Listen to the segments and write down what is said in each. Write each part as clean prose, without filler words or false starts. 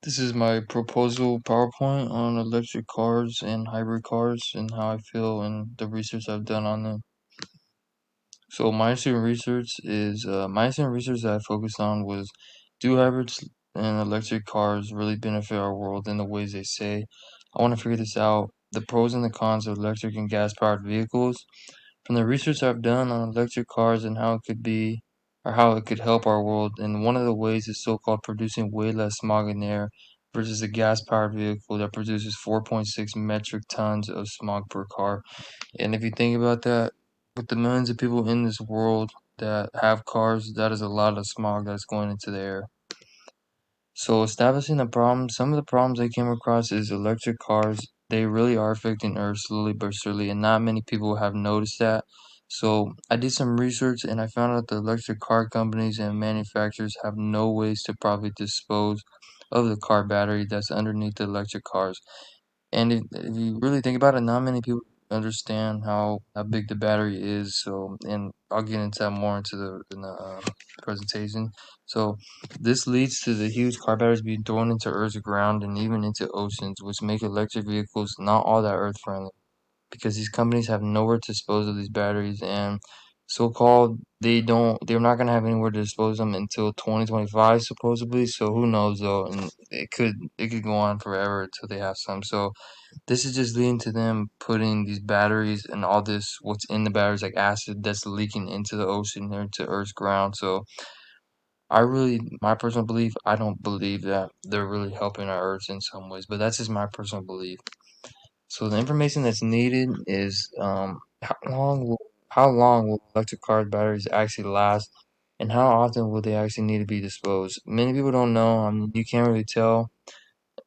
This is my proposal PowerPoint on electric cars and hybrid cars and how I feel and the research I've done on them. So my recent research that I focused on was, do hybrids and electric cars really benefit our world in the ways they say? I want to figure this out. The pros and the cons of electric and gas powered vehicles. From the research I've done on electric cars and how it could help our world, and one of the ways is so-called producing way less smog in the air versus a gas-powered vehicle that produces 4.6 metric tons of smog per car. And if you think about that, with the millions of people in this world that have cars, that is a lot of smog that's going into the air. So establishing the problem, some of the problems I came across is electric cars. They really are affecting Earth slowly but surely, and not many people have noticed that. So I did some research and I found out the electric car companies and manufacturers have no ways to properly dispose of the car battery that's underneath the electric cars. And if you really think about it, not many people understand how big the battery is. So, and I'll get into that more in the presentation. So, this leads to the huge car batteries being thrown into Earth's ground and even into oceans, which make electric vehicles not all that Earth friendly because these companies have nowhere to dispose of these batteries and so-called they're not going to have anywhere to dispose of them until 2025 supposedly. So who knows though, and it could go on forever until they have some. So this is just leading to them putting these batteries and all this what's in the batteries like acid that's leaking into the ocean or into Earth's ground. So my personal belief, I don't believe that they're really helping our Earth in some ways, but that's just my personal belief. So the information that's needed is how long will electric car batteries actually last, and how often will they actually need to be disposed? Many people don't know. You can't really tell.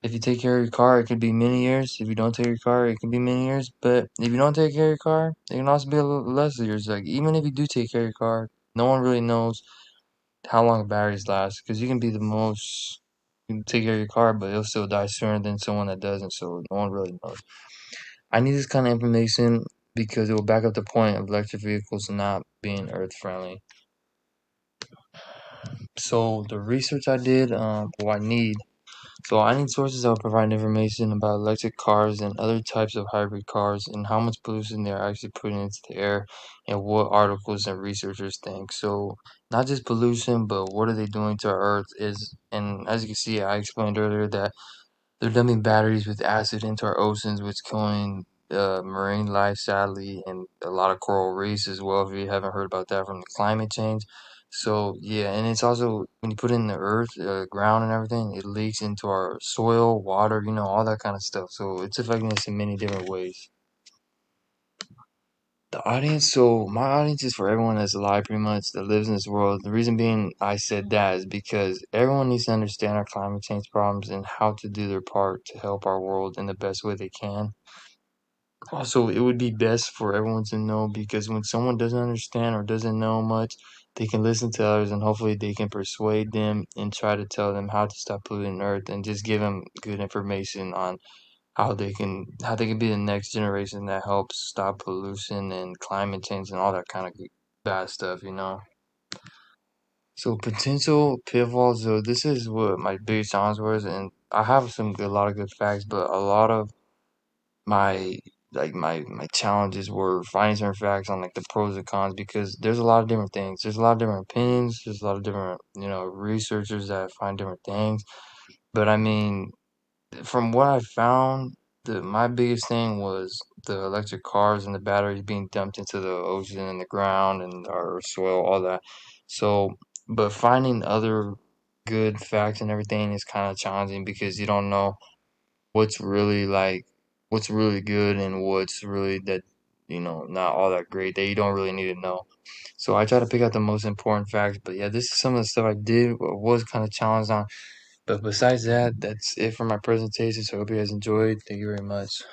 If you take care of your car, it could be many years. If you don't take your car, it can be many years. But if you don't take care of your car, it can also be a little less years. Like even if you do take care of your car, no one really knows how long batteries last because you can be the most you can take care of your car, but it'll still die sooner than someone that doesn't. So no one really knows. I need this kind of information because it will back up the point of electric vehicles not being earth friendly. So the research I did, I need sources that will provide information about electric cars and other types of hybrid cars and how much pollution they're actually putting into the air and what articles and researchers think. So not just pollution, but what are they doing to our earth and as you can see, I explained earlier that they're dumping batteries with acid into our oceans, which killing marine life, sadly, and a lot of coral reefs as well. If you haven't heard about that from the climate change, so yeah, and it's also when you put it in the earth, ground, and everything, it leaks into our soil, water, all that kind of stuff. So it's affecting us in many different ways. So my audience is for everyone that's alive, pretty much, that lives in this world. The reason being I said that is because everyone needs to understand our climate change problems and how to do their part to help our world in the best way they can. Also, it would be best for everyone to know because when someone doesn't understand or doesn't know much, they can listen to others and hopefully they can persuade them and try to tell them how to stop polluting Earth and just give them good information on how they can be the next generation that helps stop pollution and climate change and all that kind of bad stuff. So potential pitfalls. So this is what my biggest challenge was, and I have a lot of good facts, but a lot of my my challenges were finding certain facts on like the pros and cons because there's a lot of different things. There's a lot of different opinions. There's a lot of different researchers that find different things. But I mean, from what I found, my biggest thing was the electric cars and the batteries being dumped into the ocean and the ground and our soil, all that. So, but finding other good facts and everything is kind of challenging because you don't know what's really what's really good and what's really that not all that great that you don't really need to know. So I try to pick out the most important facts. But yeah, this is some of the stuff I did was kind of challenged on. But besides that, that's it for my presentation. So I hope you guys enjoyed. Thank you very much.